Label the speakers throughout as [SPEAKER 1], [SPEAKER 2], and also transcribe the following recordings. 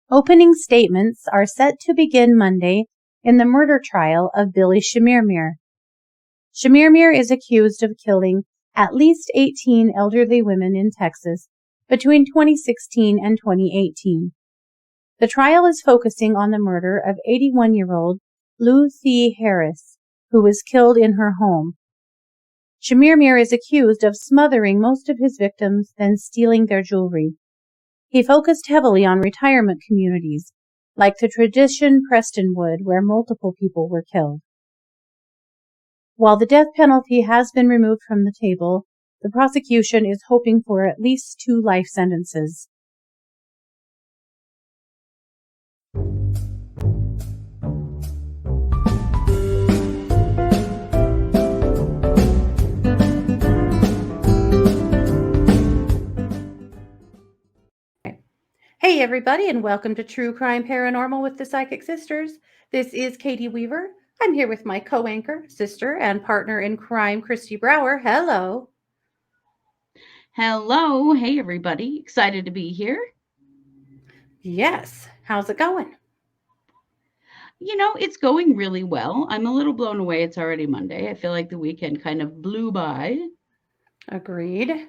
[SPEAKER 1] Opening statements are set to begin Monday in the murder trial of Billy Chemirmir. Chemirmir is accused of killing at least 18 elderly women in Texas between 2016 and 2018. The trial is focusing on the murder of 81-year-old Lu Thi Harris, who was killed in her home. Chemirmir is accused of smothering most of his victims, then stealing their jewelry. He focused heavily on retirement communities, like the Tradition Prestonwood, where multiple people were killed. While the death penalty has been removed from the table, the prosecution is hoping for at least 2 life sentences. Hey everybody, and welcome to True Crime Paranormal with the Psychic Sisters. This is Katie Weaver. I'm here with my co-anchor, sister, and partner in crime, Christy Brower. Hello.
[SPEAKER 2] Hello. Hey everybody. Excited to be here.
[SPEAKER 1] Yes. How's it going?
[SPEAKER 2] It's going really well. I'm a little blown away. It's already Monday. I feel like the weekend kind of blew by.
[SPEAKER 1] Agreed.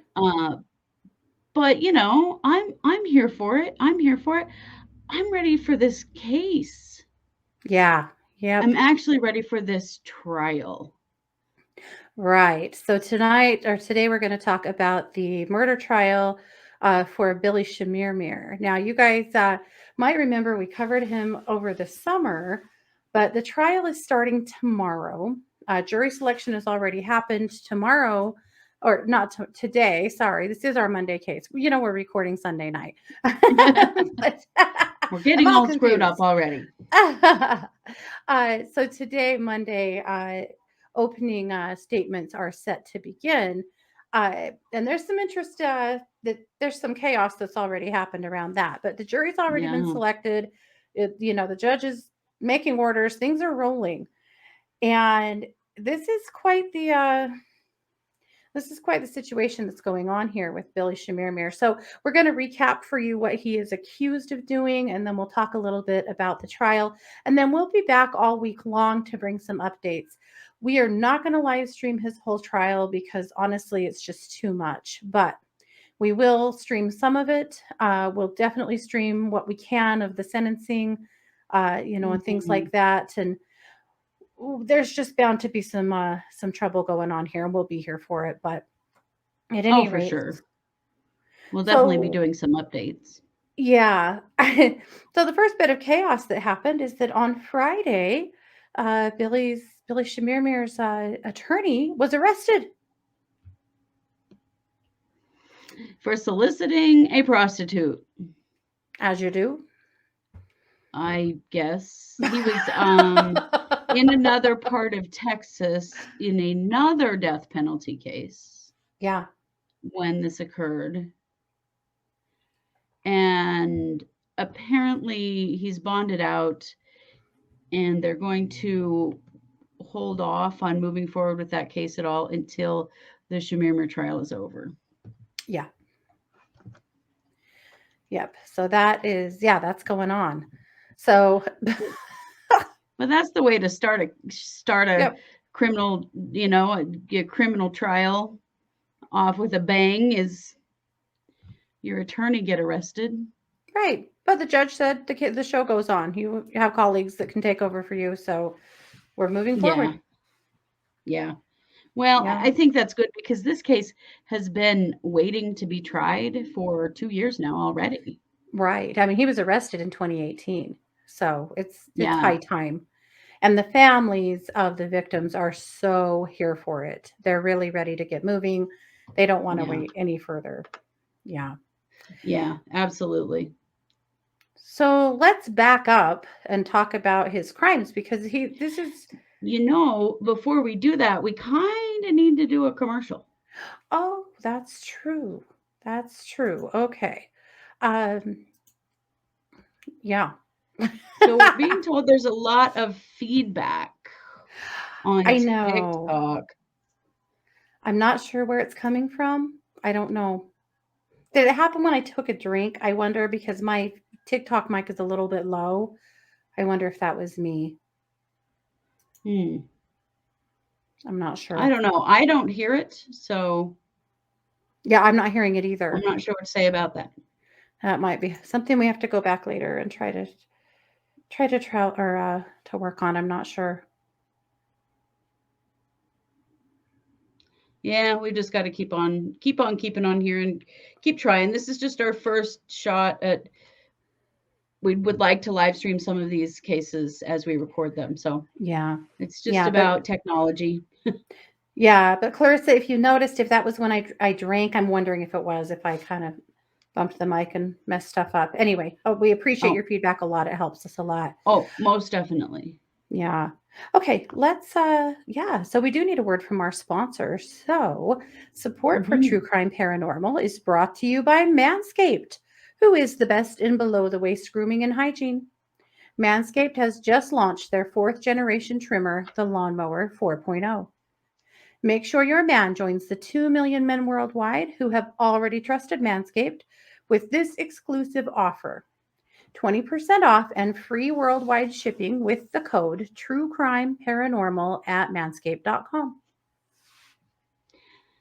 [SPEAKER 2] But I'm here for it. I'm ready for this case.
[SPEAKER 1] Yeah.
[SPEAKER 2] I'm actually ready for this trial.
[SPEAKER 1] Right. So today we're going to talk about the murder trial for Billy Chemirmir. Now, you guys might remember we covered him over the summer, but the trial is starting tomorrow. Jury selection has already happened tomorrow, or not today. Sorry, this is our Monday case. We're recording Sunday night.
[SPEAKER 2] But, we're getting all screwed up already.
[SPEAKER 1] So today, Monday, opening statements are set to begin. And there's some interest that there's some chaos that's already happened around that, but the jury's already been selected. The judge is making orders, things are rolling. And this is quite the situation that's going on here with Billy Chemirmir. So we're going to recap for you what he is accused of doing, and then we'll talk a little bit about the trial. And then we'll be back all week long to bring some updates. We are not going to live stream his whole trial because honestly, it's just too much. But we will stream some of it. We'll definitely stream what we can of the sentencing, and things like that. And there's just bound to be some trouble going on here, and we'll be here for it. But at any rate,
[SPEAKER 2] for sure. We'll definitely be doing some updates.
[SPEAKER 1] Yeah. So the first bit of chaos that happened is that on Friday, Billy Chemirmir's attorney was arrested
[SPEAKER 2] for soliciting a prostitute.
[SPEAKER 1] As you do.
[SPEAKER 2] I guess he was in another part of Texas in another death penalty case.
[SPEAKER 1] Yeah.
[SPEAKER 2] When this occurred. And apparently he's bonded out, and they're going to hold off on moving forward with that case at all until the Chemirmir trial is over.
[SPEAKER 1] Yeah. Yep. So that's going on. So
[SPEAKER 2] but that's the way to start a criminal, a criminal trial off with a bang is your attorney get arrested.
[SPEAKER 1] Right. But the judge said the show goes on. You have colleagues that can take over for you. So we're moving forward.
[SPEAKER 2] Yeah. Well, I think that's good because this case has been waiting to be tried for 2 years now already.
[SPEAKER 1] Right. I mean, he was arrested in 2018. So it's high time. And the families of the victims are so here for it. They're really ready to get moving. They don't want to wait any further. Yeah.
[SPEAKER 2] Yeah, absolutely.
[SPEAKER 1] So let's back up and talk about his crimes because
[SPEAKER 2] before we do that, we kind of need to do a commercial.
[SPEAKER 1] Oh, that's true. That's true. Okay. Yeah.
[SPEAKER 2] So we're being told there's a lot of feedback on TikTok.
[SPEAKER 1] I'm not sure where it's coming from. I don't know. Did it happen when I took a drink? I wonder because my TikTok mic is a little bit low. I wonder if that was me. I'm not sure.
[SPEAKER 2] I don't know. I don't hear it, so
[SPEAKER 1] yeah, I'm not hearing it either.
[SPEAKER 2] I'm not sure what to say about that.
[SPEAKER 1] That might be something we have to go back later and try to work on. I'm not sure.
[SPEAKER 2] Yeah, we just got to keep on keeping on here and keep trying. This is just our first shot at. We would like to live stream some of these cases as we record them. So
[SPEAKER 1] yeah,
[SPEAKER 2] it's just about technology.
[SPEAKER 1] Yeah, but Clarissa, if you noticed, if that was when I drank, I'm wondering if it was, if I kind of bumped the mic and messed stuff up. Anyway, we appreciate your feedback a lot. It helps us a lot.
[SPEAKER 2] Oh, most definitely.
[SPEAKER 1] Yeah. Okay, let's so we do need a word from our sponsors. So support for True Crime Paranormal is brought to you by Manscaped, who is the best in below the waist grooming and hygiene. Manscaped has just launched their 4th generation trimmer, the Lawnmower 4.0. Make sure your man joins the 2 million men worldwide who have already trusted Manscaped with this exclusive offer. 20% off and free worldwide shipping with the code TrueCrimeParanormal at manscaped.com.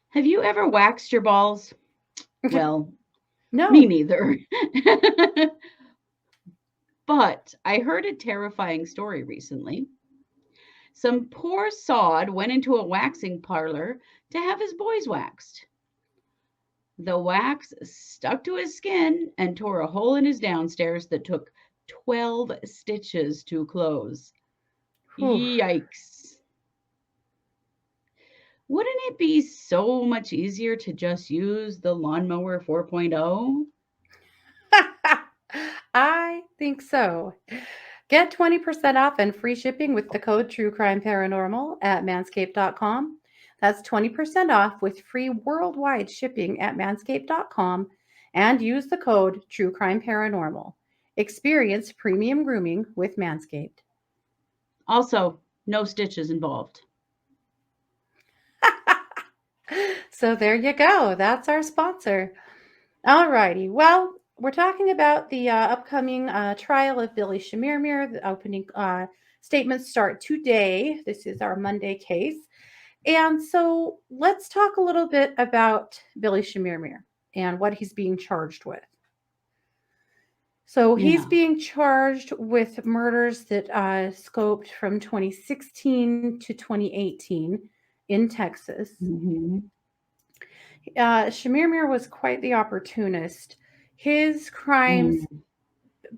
[SPEAKER 2] Have you ever waxed your balls? Well,
[SPEAKER 1] no.
[SPEAKER 2] Me neither. But I heard a terrifying story recently. Some poor sod went into a waxing parlor to have his boys waxed. The wax stuck to his skin and tore a hole in his downstairs that took 12 stitches to close. Yikes. Wouldn't it be so much easier to just use the Lawnmower 4.0?
[SPEAKER 1] I think so. Get 20% off and free shipping with the code TrueCrimeParanormal at manscaped.com. That's 20% off with free worldwide shipping at manscaped.com and use the code TrueCrimeParanormal. Experience premium grooming with Manscaped.
[SPEAKER 2] Also, no stitches involved.
[SPEAKER 1] So there you go. That's our sponsor. All righty. Well, we're talking about the upcoming trial of Billy Chemirmir. The opening statements start today. This is our Monday case. And so let's talk a little bit about Billy Chemirmir and what he's being charged with. So he's being charged with murders that scoped from 2016 to 2018 in Texas. Chemirmir was quite the opportunist. His crimes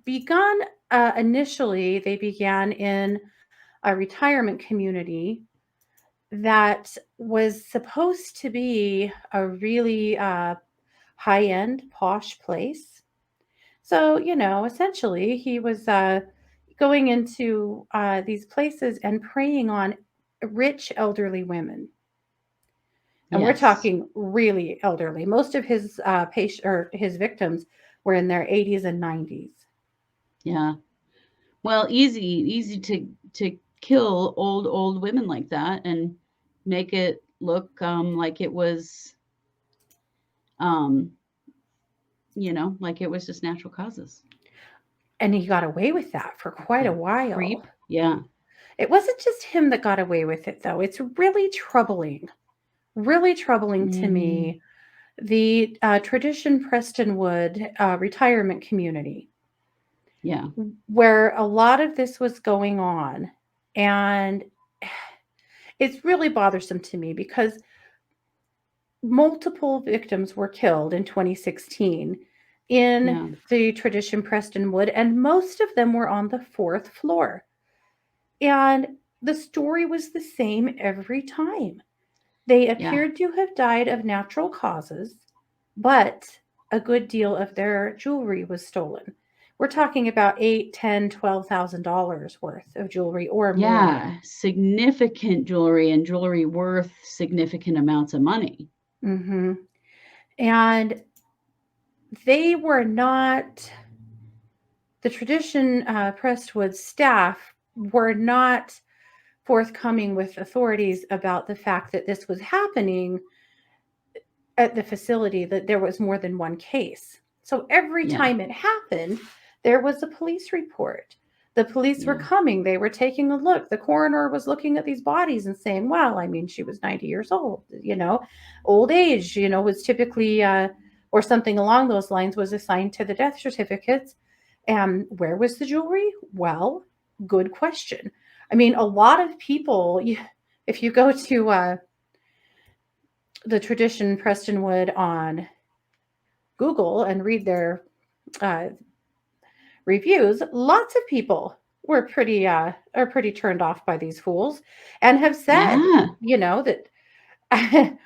[SPEAKER 1] began initially, they began in a retirement community that was supposed to be a really high-end, posh place. So, essentially, he was going into these places and preying on rich, elderly women. And we're talking really elderly. Most of his his victims were in their 80s and 90s.
[SPEAKER 2] Yeah. Well, easy to kill old women like that and make it look like it was like it was just natural causes.
[SPEAKER 1] And he got away with that for quite a while.
[SPEAKER 2] Creep. Yeah.
[SPEAKER 1] It wasn't just him that got away with it, though. It's really troubling to me. The Tradition Prestonwood retirement community.
[SPEAKER 2] Yeah.
[SPEAKER 1] Where a lot of this was going on. And it's really bothersome to me because multiple victims were killed in 2016 in the Tradition Prestonwood, and most of them were on the 4th floor. And the story was the same every time. They appeared to have died of natural causes, but a good deal of their jewelry was stolen. We're talking about $8,000, $10,000, $12,000 worth of jewelry or more.
[SPEAKER 2] Yeah, significant jewelry and jewelry worth significant amounts of money.
[SPEAKER 1] And they were not, the Tradition Prestwood staff were not forthcoming with authorities about the fact that this was happening at the facility, that there was more than one case. So every time it happened, There was a police report. The police were
[SPEAKER 2] Yeah.
[SPEAKER 1] coming. They were taking a look. The coroner was looking at these bodies and saying, well, I mean, she was 90 years old. Old age, was typically, or something along those lines was assigned to the death certificates. And where was the jewelry? Well, good question. I mean, a lot of people, if you go to the Tradition Prestonwood on Google and read their uh, reviews, lots of people were pretty are pretty turned off by these fools and have said,
[SPEAKER 2] Yeah.
[SPEAKER 1] that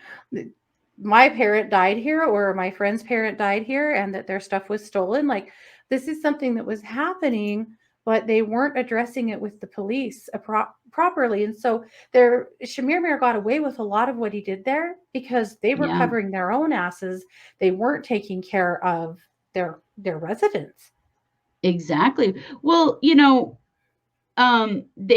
[SPEAKER 1] my parent died here or my friend's parent died here and that their stuff was stolen. Like, this is something that was happening, but they weren't addressing it with the police properly. And so Chemirmir got away with a lot of what he did there because they were
[SPEAKER 2] Yeah.
[SPEAKER 1] covering their own asses. They weren't taking care of their residents.
[SPEAKER 2] Exactly. Well, they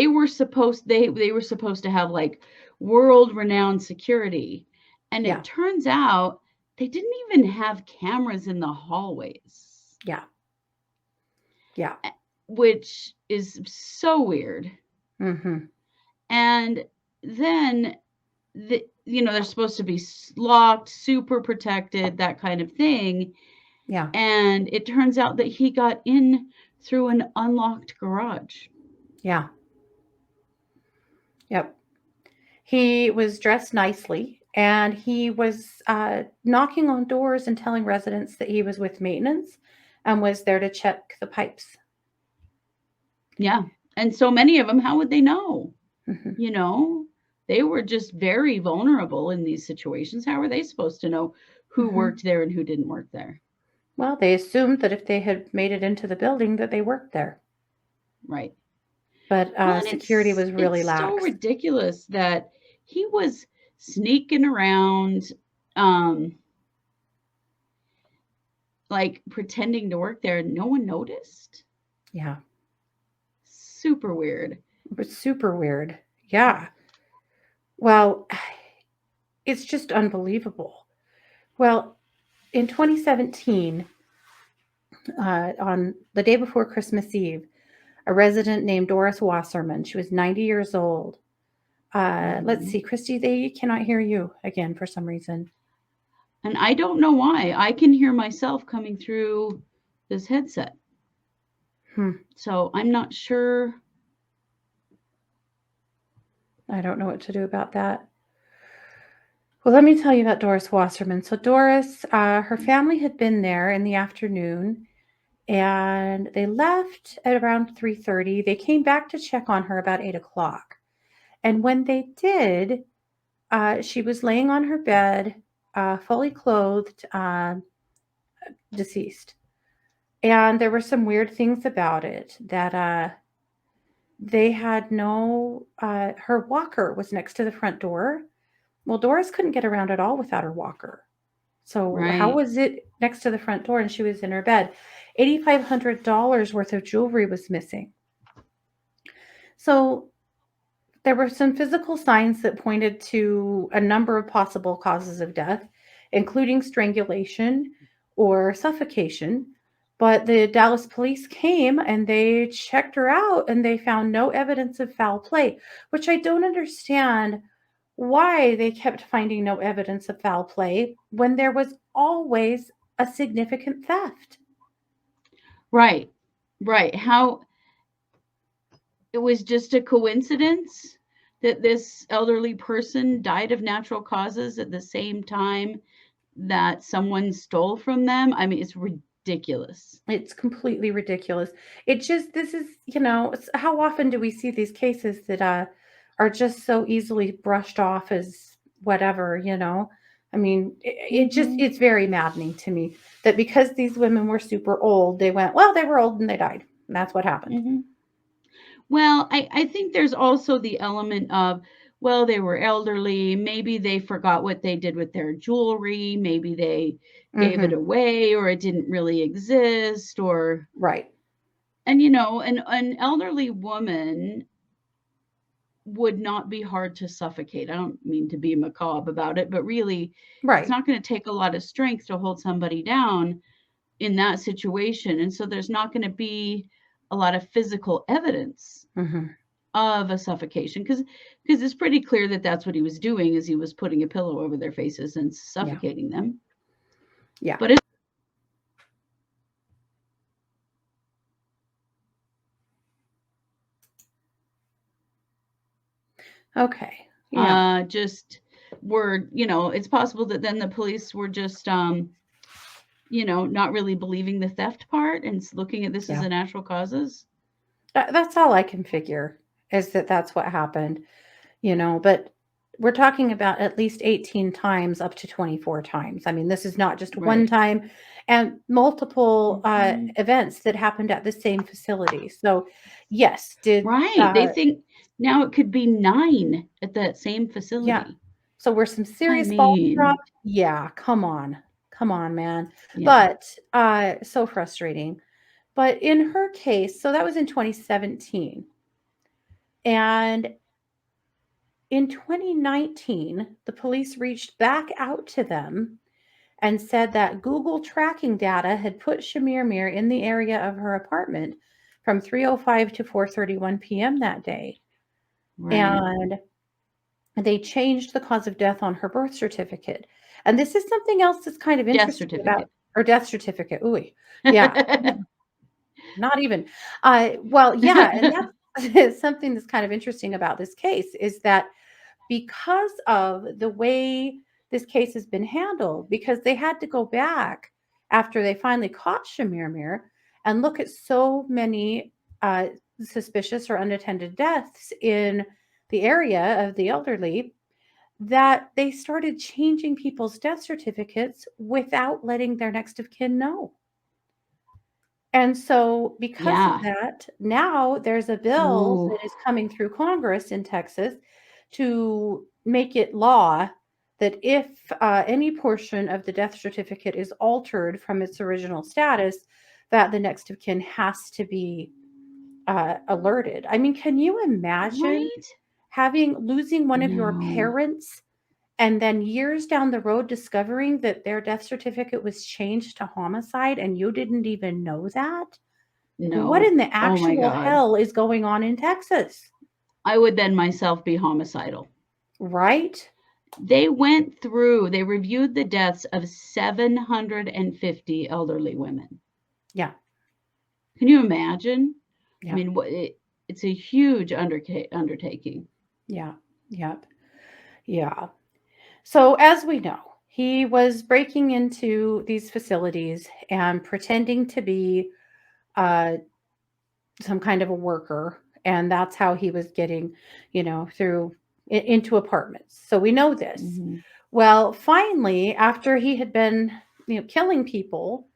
[SPEAKER 2] were supposed to have like world renowned security, and
[SPEAKER 1] Yeah.
[SPEAKER 2] it turns out they didn't even have cameras in the hallways.
[SPEAKER 1] Yeah. Yeah.
[SPEAKER 2] Which is so weird.
[SPEAKER 1] Mm-hmm.
[SPEAKER 2] And then they're supposed to be locked, super protected, that kind of thing.
[SPEAKER 1] Yeah.
[SPEAKER 2] And it turns out that he got in through an unlocked garage.
[SPEAKER 1] Yeah. Yep. He was dressed nicely and he was knocking on doors and telling residents that he was with maintenance and was there to check the pipes.
[SPEAKER 2] Yeah. And so many of them, how would they know?
[SPEAKER 1] Mm-hmm.
[SPEAKER 2] They were just very vulnerable in these situations. How are they supposed to know who
[SPEAKER 1] Mm-hmm.
[SPEAKER 2] worked there and who didn't work there?
[SPEAKER 1] Well, they assumed that if they had made it into the building that they worked there.
[SPEAKER 2] Right.
[SPEAKER 1] But
[SPEAKER 2] Well, and
[SPEAKER 1] security was really
[SPEAKER 2] it's so
[SPEAKER 1] lax.
[SPEAKER 2] ridiculous that he was sneaking around, um, like pretending to work there and no one noticed.
[SPEAKER 1] Yeah.
[SPEAKER 2] Super weird.
[SPEAKER 1] It was super weird. Yeah. Well, it's just unbelievable. Well, in 2017, on the day before Christmas Eve, a resident named Doris Wasserman, she was 90 years old. Let's see, Christy, they cannot hear you again for some reason.
[SPEAKER 2] And I don't know why. I can hear myself coming through this headset. So I'm not sure.
[SPEAKER 1] I don't know what to do about that. Well, let me tell you about Doris Wasserman. So Doris, her family had been there in the afternoon and they left at around 3:30. They came back to check on her about 8 o'clock. And when they did, she was laying on her bed, fully clothed, deceased. And there were some weird things about it that they had her walker was next to the front door. Well, Doris couldn't get around at all without her walker. So how
[SPEAKER 2] Right.
[SPEAKER 1] was it next to the front door and she was in her bed? $8,500 worth of jewelry was missing. So there were some physical signs that pointed to a number of possible causes of death, including strangulation or suffocation. But the Dallas police came and they checked her out and they found no evidence of foul play, which I don't understand why they kept finding no evidence of foul play when there was always a significant theft.
[SPEAKER 2] Right. Right. How it was just a coincidence that this elderly person died of natural causes at the same time that someone stole from them. I mean, it's ridiculous.
[SPEAKER 1] It's completely ridiculous. This is, how often do we see these cases that are just so easily brushed off as whatever? I mean, it's very maddening to me that because these women were super old, they were old and they died. And that's what happened.
[SPEAKER 2] Mm-hmm. Well, I think there's also the element of, well, they were elderly. Maybe they forgot what they did with their jewelry. Maybe they gave it away or it didn't really exist or.
[SPEAKER 1] Right.
[SPEAKER 2] And, an elderly woman would not be hard to suffocate. I don't mean to be macabre about it, but really,
[SPEAKER 1] Right.
[SPEAKER 2] it's not going to take a lot of strength to hold somebody down. in that situation. And so there's not going to be a lot of physical evidence of a suffocation because it's pretty clear that that's what he was doing is he was putting a pillow over their faces and suffocating them.
[SPEAKER 1] Yeah.
[SPEAKER 2] But
[SPEAKER 1] okay.
[SPEAKER 2] Yeah. Just were, it's possible that then the police were just, not really believing the theft part and looking at this as a natural causes.
[SPEAKER 1] That's all I can figure is that that's what happened, but we're talking about at least 18 times up to 24 times. I mean, this is not just one time and multiple events that happened at the same facility. So yes,
[SPEAKER 2] they think now it could be 9 at that same facility.
[SPEAKER 1] Yeah. So we're some serious balls dropped. Yeah, come on, man. Yeah. But so frustrating. But in her case, so that was in 2017. And in 2019, the police reached back out to them and said that Google tracking data had put Chemirmir in the area of her apartment from 3:05 to 4:31 p.m. that day. And they changed the cause of death on her birth certificate. And this is something else that's kind of interesting about her death certificate. Ooh, yeah. Not even. Well, yeah. And that's something that's kind of interesting about this case is that because of the way this case has been handled, because they had to go back after they finally caught Chemirmir and look at so many suspicious or unattended deaths in the area of the elderly, that they started changing people's death certificates without letting their next of kin know. And so because of that, now there's a bill that is coming through Congress in Texas to make it law that if any portion of the death certificate is altered from its original status, that the next of kin has to be alerted. I mean, can you imagine losing one of your parents and then years down the road discovering that their death certificate was changed to homicide and you didn't even know that?
[SPEAKER 2] No.
[SPEAKER 1] What in the actual hell is going on in Texas?
[SPEAKER 2] I would then myself be homicidal.
[SPEAKER 1] Right?
[SPEAKER 2] They reviewed the deaths of 750 elderly women.
[SPEAKER 1] Yeah.
[SPEAKER 2] Can you imagine?
[SPEAKER 1] Yeah.
[SPEAKER 2] I mean, it's a huge undertaking.
[SPEAKER 1] Yeah. Yep. Yeah. So as we know, he was breaking into these facilities and pretending to be some kind of a worker. And that's how he was getting, into apartments. So we know this. Mm-hmm. Well, finally, after he had been, killing people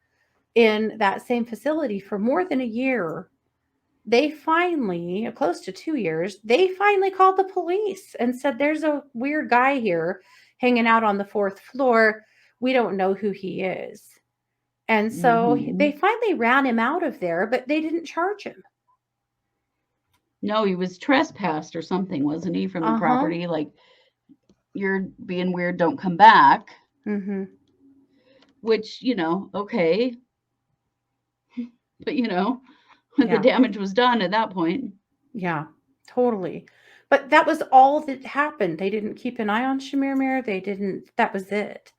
[SPEAKER 1] in that same facility for more than a year, close to 2 years, they finally called the police and said, there's a weird guy here hanging out on the 4th floor. We don't know who he is. And so they finally ran him out of there, but they didn't charge him.
[SPEAKER 2] No, he was trespassed or something, wasn't he, from the property? Like, you're being weird, don't come back.
[SPEAKER 1] Mm-hmm.
[SPEAKER 2] Which, okay. But, when the damage was done at that point.
[SPEAKER 1] Yeah, totally. But that was all that happened. They didn't keep an eye on Chemirmir. That was it.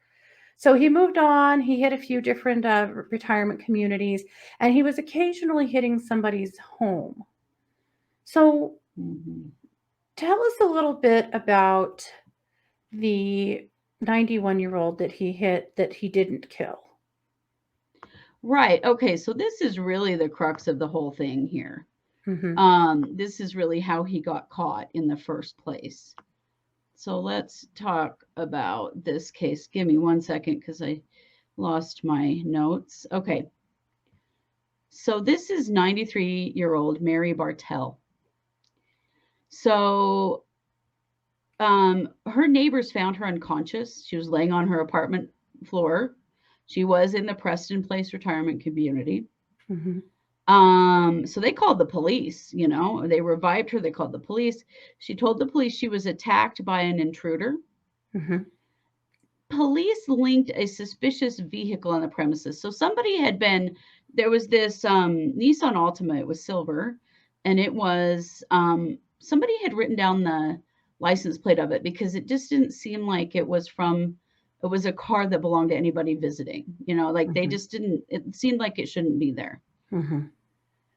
[SPEAKER 1] So he moved on. He hit a few different retirement communities, and he was occasionally hitting somebody's home. So tell us a little bit about the 91-year-old that he hit that he didn't kill.
[SPEAKER 2] Right. Okay. So this is really the crux of the whole thing here. Mm-hmm. This is really how he got caught in the first place. So let's talk about this case. Give me 1 second because I lost my notes. Okay. So this is 93-year-old Mary Bartell. So her neighbors found her unconscious. She was laying on her apartment floor. She was in the Preston Place retirement community. Mm-hmm. So they called the police, they revived her. They called the police. She told the police she was attacked by an intruder. Mm-hmm. police linked a suspicious vehicle on the premises. So somebody had been, there was this Nissan Altima, it was silver, and it was, somebody had written down the license plate of it because it just didn't seem like it was a car that belonged to anybody visiting. Like they just didn't, it seemed like it shouldn't be there.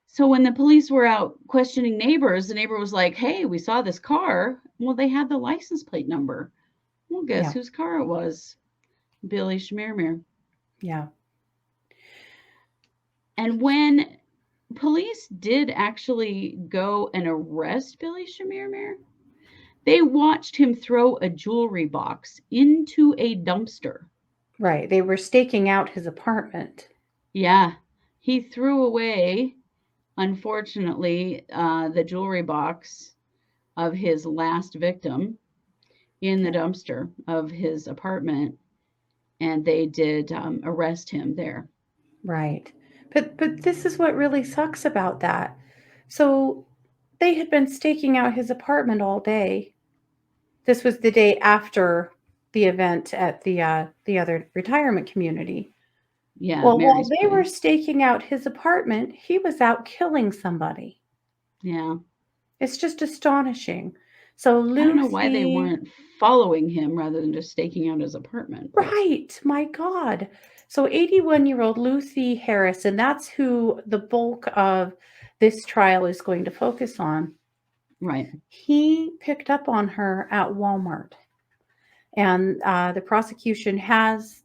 [SPEAKER 2] So when the police were out questioning neighbors, the neighbor was like, hey, we saw this car. Well, they had the license plate number. Well, guess whose car it was? Billy Chemirmir.
[SPEAKER 1] Yeah.
[SPEAKER 2] And when police did actually go and arrest Billy Chemirmir, they watched him throw a jewelry box into a dumpster.
[SPEAKER 1] Right. They were staking out his apartment.
[SPEAKER 2] Yeah. He threw away, unfortunately, the jewelry box of his last victim in the dumpster of his apartment, and they did arrest him there.
[SPEAKER 1] Right. But this is what really sucks about that. So they had been staking out his apartment all day. This was the day after the event at the other retirement community.
[SPEAKER 2] Yeah.
[SPEAKER 1] Well, while they were staking out his apartment, he was out killing somebody.
[SPEAKER 2] Yeah.
[SPEAKER 1] It's just astonishing. So Lu Thi,
[SPEAKER 2] I don't know why they weren't following him rather than just staking out his apartment.
[SPEAKER 1] Right. My God. So 81-year-old Lu Thi Harris, and that's who the bulk of this trial is going to focus on.
[SPEAKER 2] Right.
[SPEAKER 1] He picked up on her at Walmart. And the prosecution has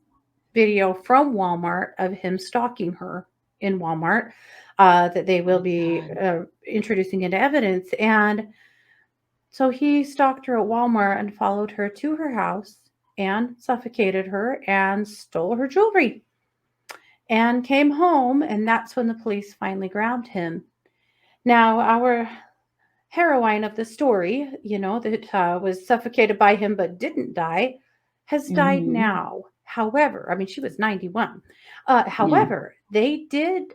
[SPEAKER 1] video from Walmart of him stalking her in Walmart that they will be introducing into evidence. And so he stalked her at Walmart and followed her to her house and suffocated her and stole her jewelry and came home. And that's when the police finally grabbed him. Now, our heroine of the story, that was suffocated by him but didn't die, has died now. However, I mean, she was 91. However, they did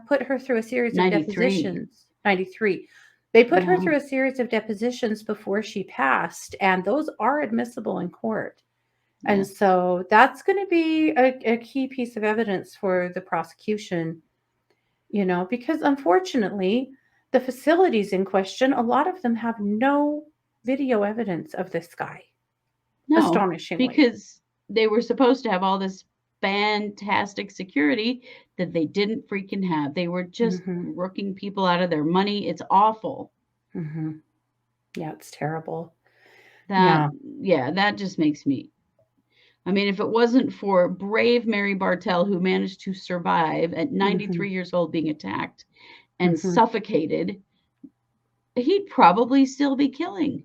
[SPEAKER 1] put her through a series of depositions. 93. They put her through a series of depositions before she passed, and those are admissible in court. And so that's going to be a key piece of evidence for the prosecution, because unfortunately, the facilities in question, a lot of them have no video evidence of this guy.
[SPEAKER 2] No,
[SPEAKER 1] astonishingly.
[SPEAKER 2] Because they were supposed to have all this fantastic security that they didn't freaking have. They were just rooking people out of their money. It's awful.
[SPEAKER 1] Yeah, it's terrible.
[SPEAKER 2] That just makes me. I mean, if it wasn't for brave Mary Bartell, who managed to survive at 93 years old being attacked and suffocated, he'd probably still be killing.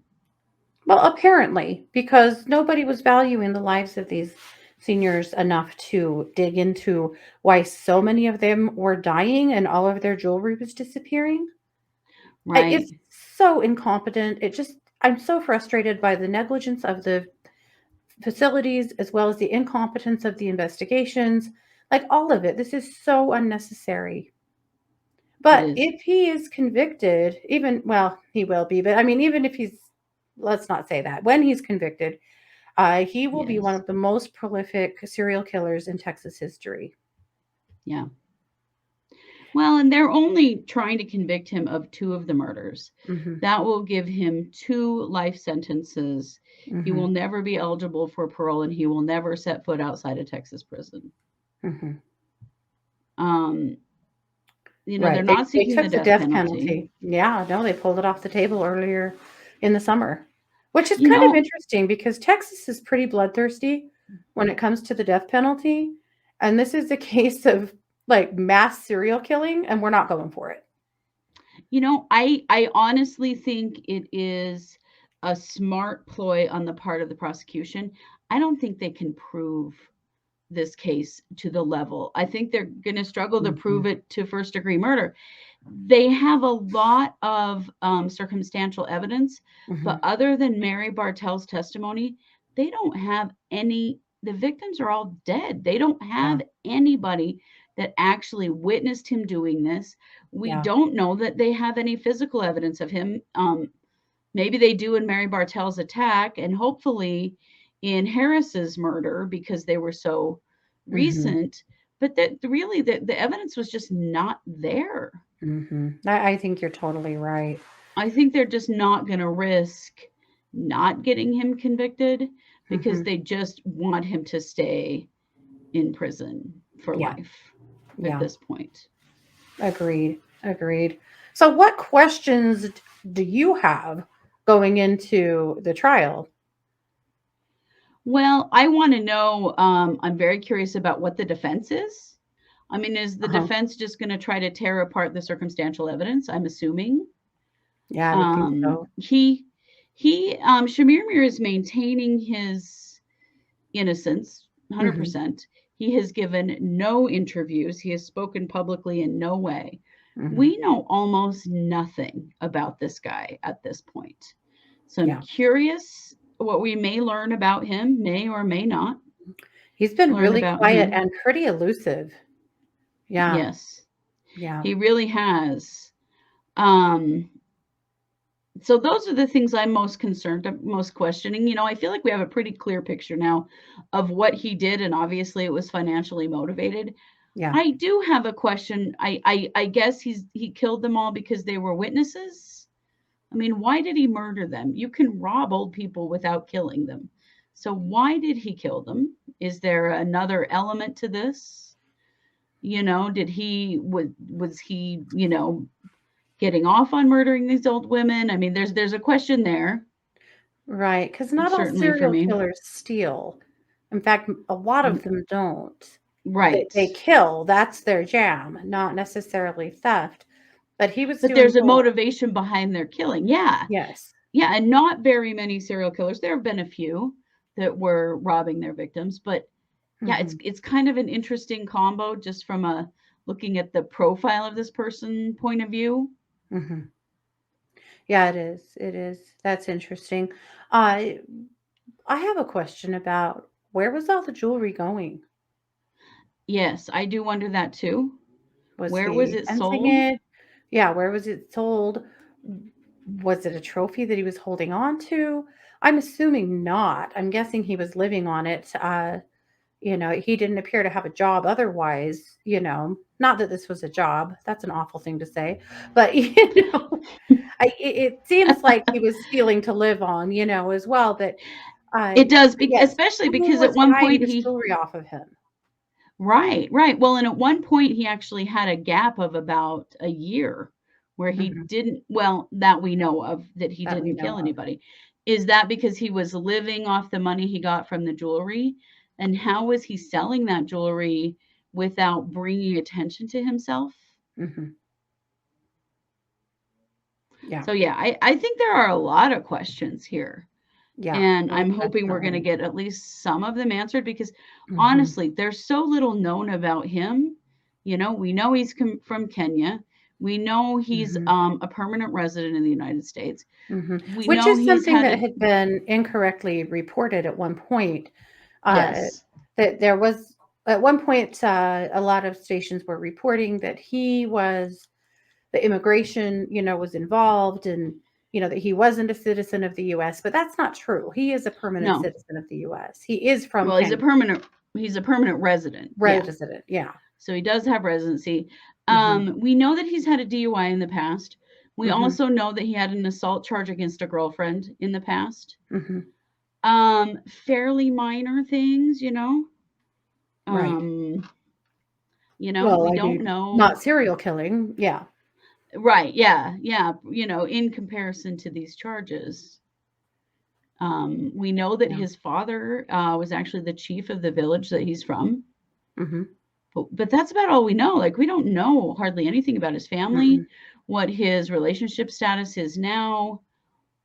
[SPEAKER 1] Well, apparently, because nobody was valuing the lives of these seniors enough to dig into why so many of them were dying and all of their jewelry was disappearing.
[SPEAKER 2] Right.
[SPEAKER 1] It's so incompetent. I'm so frustrated by the negligence of the facilities as well as the incompetence of the investigations. Like all of it. This is so unnecessary. But if he is convicted, he will be. But I mean, even if let's not say that. When he's convicted, he will be one of the most prolific serial killers in Texas history.
[SPEAKER 2] Yeah. Well, and they're only trying to convict him of 2 of the murders. That will give him 2 life sentences. He will never be eligible for parole, and he will never set foot outside a Texas prison. They're not seeking the death penalty.
[SPEAKER 1] Yeah, no, they pulled it off the table earlier in the summer, which is kind of interesting because Texas is pretty bloodthirsty when it comes to the death penalty. And this is a case of like mass serial killing, and we're not going for it.
[SPEAKER 2] I honestly think it is a smart ploy on the part of the prosecution. I don't think they can prove this case to the level. I think they're going to struggle to prove it to first-degree murder. They have a lot of circumstantial evidence, but other than Mary Bartell's testimony, they don't have any. The victims are all dead. They don't have anybody that actually witnessed him doing this. We don't know that they have any physical evidence of him. Maybe they do in Mary Bartell's attack, and hopefully in Harris's murder because they were so recent, but that really the evidence was just not there.
[SPEAKER 1] I think you're totally right.
[SPEAKER 2] I think they're just not going to risk not getting him convicted because they just want him to stay in prison for life at this point.
[SPEAKER 1] Agreed. So what questions do you have going into the trial?
[SPEAKER 2] Well, I want to know, I'm very curious about what the defense is. I mean, is the defense just going to try to tear apart the circumstantial evidence? I'm assuming.
[SPEAKER 1] Yeah, I would think so.
[SPEAKER 2] Chemirmir is maintaining his innocence 100%. He has given no interviews. He has spoken publicly in no way. We know almost nothing about this guy at this point. So I'm curious what we may learn about him, may or may not.
[SPEAKER 1] He's been really quiet and pretty elusive. Yeah.
[SPEAKER 2] Yes. Yeah. He really has. So those are the things I'm most concerned, most questioning. You know, I feel like we have a pretty clear picture now of what he did, and obviously it was financially motivated.
[SPEAKER 1] Yeah.
[SPEAKER 2] I do have a question. I guess he killed them all because they were witnesses. I mean, why did he murder them? You can rob old people without killing them. So why did he kill them? Is there another element to this? You know, was he, you know, getting off on murdering these old women? I mean, there's a question there.
[SPEAKER 1] Right, because not all serial killers steal. In fact, a lot of them don't.
[SPEAKER 2] Right.
[SPEAKER 1] They kill. That's their jam, not necessarily theft. But he was
[SPEAKER 2] But there's a motivation behind their killing. Yeah.
[SPEAKER 1] Yes.
[SPEAKER 2] Yeah, and not very many serial killers. There have been a few that were robbing their victims, but yeah, it's kind of an interesting combo just from a looking at the profile of this person point of view.
[SPEAKER 1] Yeah, it is. It is. That's interesting. I have a question about where was all the jewelry going?
[SPEAKER 2] Yes, I do wonder that too. Where was it sold?
[SPEAKER 1] Yeah, where was it sold? Was it a trophy that he was holding on to? I'm assuming not. I'm guessing he was living on it. You know, he didn't appear to have a job otherwise, you know, not that this was a job. That's an awful thing to say. But, you know, it seems like he was stealing to live on, you know, as well. But
[SPEAKER 2] it does,
[SPEAKER 1] yes,
[SPEAKER 2] especially because at one point
[SPEAKER 1] he jewelry off of him.
[SPEAKER 2] Right. Well, and at one point he actually had a gap of about a year where he didn't, well, that we know of, that he didn't kill anybody. Is that because he was living off the money he got from the jewelry? And how was he selling that jewelry without bringing attention to himself?
[SPEAKER 1] Yeah.
[SPEAKER 2] So yeah, I think there are a lot of questions here.
[SPEAKER 1] Yeah.
[SPEAKER 2] And I'm hoping we're going to get at least some of them answered because honestly, there's so little known about him. You know, we know he's from Kenya. We know he's a permanent resident in the United States.
[SPEAKER 1] Which is something that had been incorrectly reported at one point.
[SPEAKER 2] Yes.
[SPEAKER 1] That there was, at one point, a lot of stations were reporting that the immigration, you know, was involved and, you know, that he wasn't a citizen of the U.S., but that's not true. He is a permanent citizen of the U.S. He is from Kenya.
[SPEAKER 2] He's a permanent resident.
[SPEAKER 1] Resident, yeah.
[SPEAKER 2] So he does have residency. We know that he's had a DUI in the past. We also know that he had an assault charge against a girlfriend in the past. Fairly minor things, you know.
[SPEAKER 1] Right.
[SPEAKER 2] You know, well, we don't know.
[SPEAKER 1] Not serial killing, yeah.
[SPEAKER 2] Right, yeah. You know, in comparison to these charges. We know that his father was actually the chief of the village that he's from. But that's about all we know. Like, we don't know hardly anything about his family, what his relationship status is now,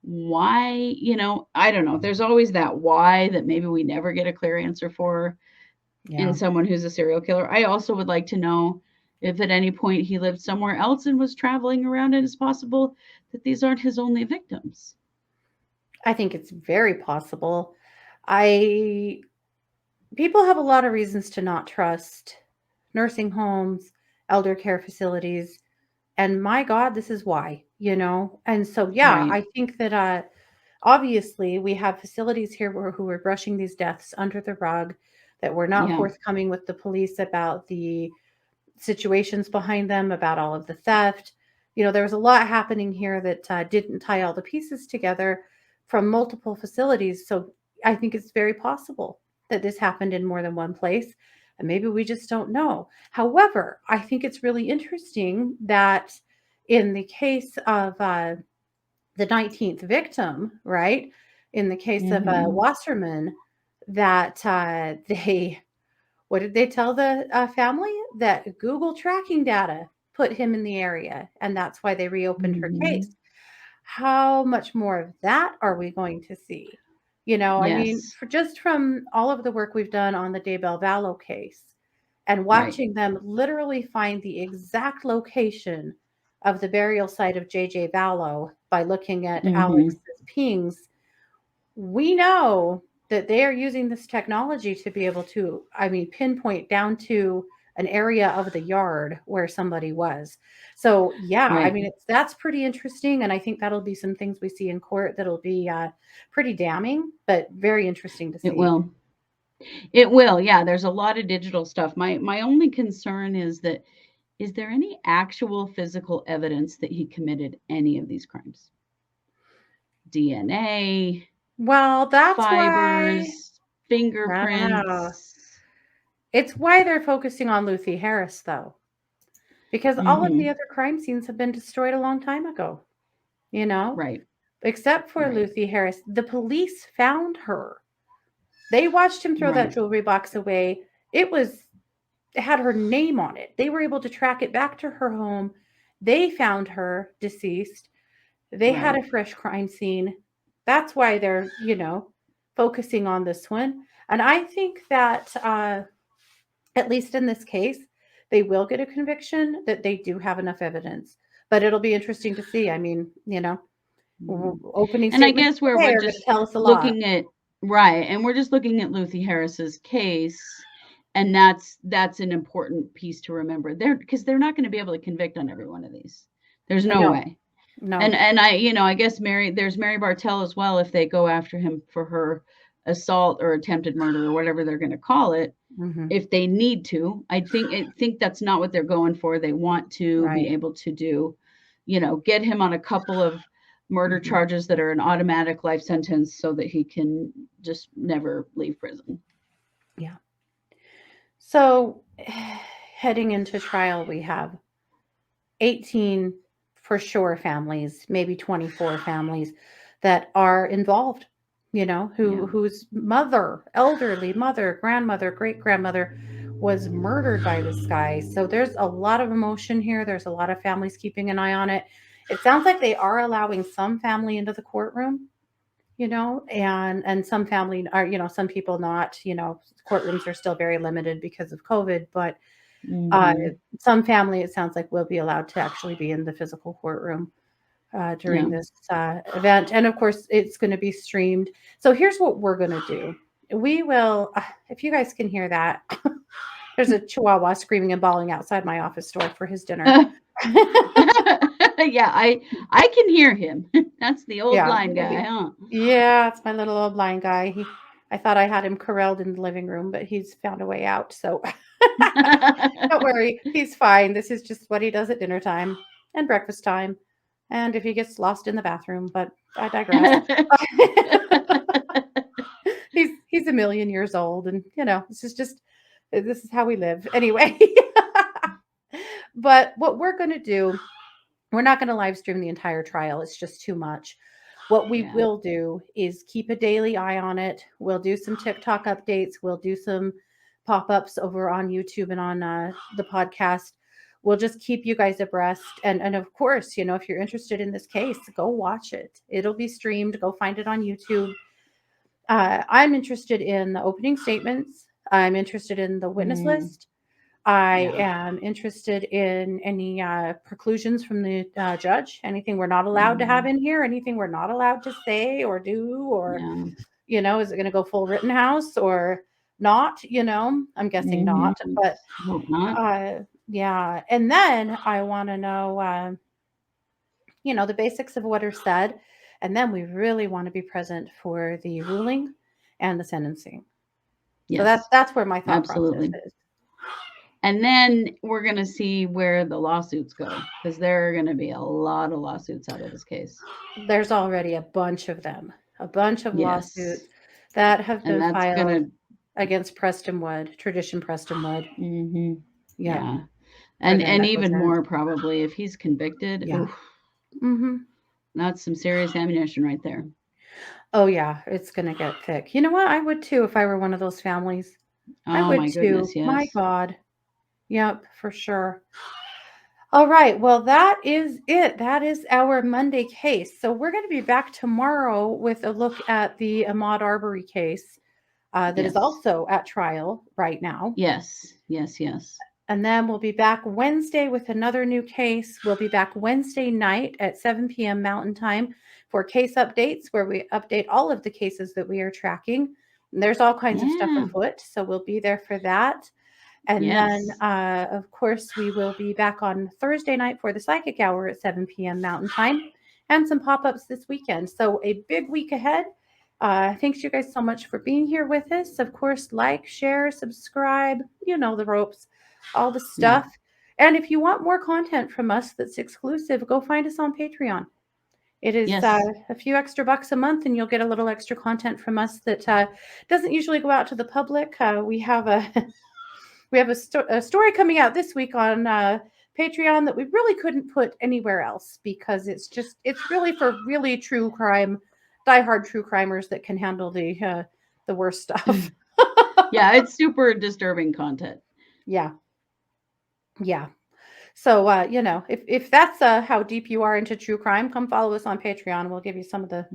[SPEAKER 2] why, you know, I don't know. There's always that why that maybe we never get a clear answer for in someone who's a serial killer. I also would like to know if at any point he lived somewhere else and was traveling around, and it's possible that these aren't his only victims.
[SPEAKER 1] I think it's very possible. People have a lot of reasons to not trust nursing homes, elder care facilities, and my God, this is why, you know? And so, yeah, I think that obviously we have facilities here who are brushing these deaths under the rug, that were not forthcoming with the police about the situations behind them, about all of the theft. There was a lot happening here that didn't tie all the pieces together from multiple facilities. So I think it's very possible that this happened in more than one place, and maybe we just don't know. However, I think it's really interesting that in the case of the 19th victim, right, in the case of Wasserman, that they what did they tell the family? That Google tracking data put him in the area, and that's why they reopened her case. How much more of that are we going to see? I mean, just from all of the work we've done on the Daybell Vallow case, and watching them literally find the exact location of the burial site of J.J. Vallow by looking at Alex's pings, we know that they are using this technology to be able to, pinpoint down to an area of the yard where somebody was. So that's pretty interesting. And I think that'll be some things we see in court that'll be pretty damning, but very interesting to see.
[SPEAKER 2] It will. Yeah. There's a lot of digital stuff. My only concern is that, is there any actual physical evidence that he committed any of these crimes? DNA.
[SPEAKER 1] Well, that's
[SPEAKER 2] fibers, fingerprints.
[SPEAKER 1] It's why they're focusing on Lu Thi Harris, though, because all of the other crime scenes have been destroyed a long time ago,
[SPEAKER 2] Right.
[SPEAKER 1] Except for Lu Thi Harris. The police found her. They watched him throw that jewelry box away. It had her name on it. They were able to track it back to her home. They found her deceased. They had a fresh crime scene. That's why they're, focusing on this one. And I think that, at least in this case, they will get a conviction, that they do have enough evidence. But it'll be interesting to see. I mean, opening.
[SPEAKER 2] And I guess we're just looking at, and we're just looking at Lu Thi Harris's case. And that's an important piece to remember there, because they're not going to be able to convict on every one of these. There's no way.
[SPEAKER 1] No.
[SPEAKER 2] And I guess there's Mary Bartell as well, if they go after him for her assault or attempted murder or whatever they're going to call it, if they need to. I think that's not what they're going for. They want to be able to do, get him on a couple of murder charges that are an automatic life sentence, so that he can just never leave prison.
[SPEAKER 1] Yeah. So heading into trial, we have 18 for sure families, maybe 24 families that are involved, whose mother, elderly mother, grandmother, great-grandmother was murdered by this guy. So there's a lot of emotion here. There's a lot of families keeping an eye on it. It sounds like they are allowing some family into the courtroom, and some family are, some people not, courtrooms are still very limited because of COVID, but some family, it sounds like, will be allowed to actually be in the physical courtroom during this event. And of course, it's going to be streamed. So here's what we're going to do. We will, if you guys can hear that, there's a chihuahua screaming and bawling outside my office door for his dinner.
[SPEAKER 2] Yeah, I can hear him. That's the old blind guy, huh?
[SPEAKER 1] Yeah, it's my little old blind guy. I thought I had him corralled in the living room, but he's found a way out. So don't worry, he's fine. This is just what he does at dinner time and breakfast time, and if he gets lost in the bathroom. But I digress. He's a million years old, and this is how we live anyway. But what we're going to do, we're not going to live stream the entire trial. It's just too much. What we will do is keep a daily eye on it. We'll do some TikTok updates. We'll do some pop-ups over on YouTube and on the podcast. We'll just keep you guys abreast. And of course, if you're interested in this case, go watch it. It'll be streamed. Go find it on YouTube. I'm interested in the opening statements. I'm interested in the witness list. I am interested in any preclusions from the judge, anything we're not allowed to have in here, anything we're not allowed to say or do, or, is it going to go full Rittenhouse or not? I'm guessing not, but and then I want to know, the basics of what are said. And then we really want to be present for the ruling and the sentencing.
[SPEAKER 2] Yes.
[SPEAKER 1] So that's where my thought
[SPEAKER 2] Absolutely.
[SPEAKER 1] process is.
[SPEAKER 2] And then we're going to see where the lawsuits go, because there are going to be a lot of lawsuits out of this case.
[SPEAKER 1] There's already a bunch of them, a bunch of lawsuits that have been filed against Prestonwood, Tradition Prestonwood.
[SPEAKER 2] Mm-hmm. Yeah. And even more probably if he's convicted.
[SPEAKER 1] Yeah.
[SPEAKER 2] Oof, that's some serious ammunition right there.
[SPEAKER 1] Oh, yeah. It's going to get thick. You know what? I would too if I were one of those families. I would
[SPEAKER 2] my
[SPEAKER 1] too.
[SPEAKER 2] Goodness, yes.
[SPEAKER 1] My God. Yep, for sure. All right. Well, that is it. That is our Monday case. So we're going to be back tomorrow with a look at the Ahmaud Arbery case that is also at trial right now.
[SPEAKER 2] Yes.
[SPEAKER 1] And then we'll be back Wednesday with another new case. We'll be back Wednesday night at 7 p.m. Mountain Time for case updates, where we update all of the cases that we are tracking. And there's all kinds of stuff afoot, so we'll be there for that. And then, of course, we will be back on Thursday night for the Psychic Hour at 7 p.m. Mountain Time, and some pop-ups this weekend. So a big week ahead. Thanks you guys so much for being here with us. Of course, like, share, subscribe, you know the ropes, all the stuff. And if you want more content from us that's exclusive, go find us on Patreon. It is a few extra bucks a month, and you'll get a little extra content from us that doesn't usually go out to the public. We have a story coming out this week on Patreon that we really couldn't put anywhere else, because it's really for really true crime, diehard true crimers that can handle the worst stuff.
[SPEAKER 2] Yeah, it's super disturbing content.
[SPEAKER 1] Yeah. So, if that's how deep you are into true crime, come follow us on Patreon. We'll give you some of the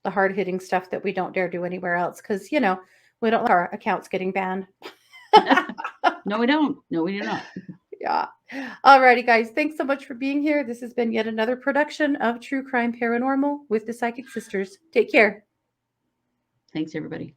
[SPEAKER 1] hard-hitting stuff that we don't dare do anywhere else, because, we don't let our accounts getting banned.
[SPEAKER 2] No, we don't. No, we do not.
[SPEAKER 1] Yeah. All righty, guys. Thanks so much for being here. This has been yet another production of True Crime Paranormal with the Psychic Sisters. Take care.
[SPEAKER 2] Thanks, everybody.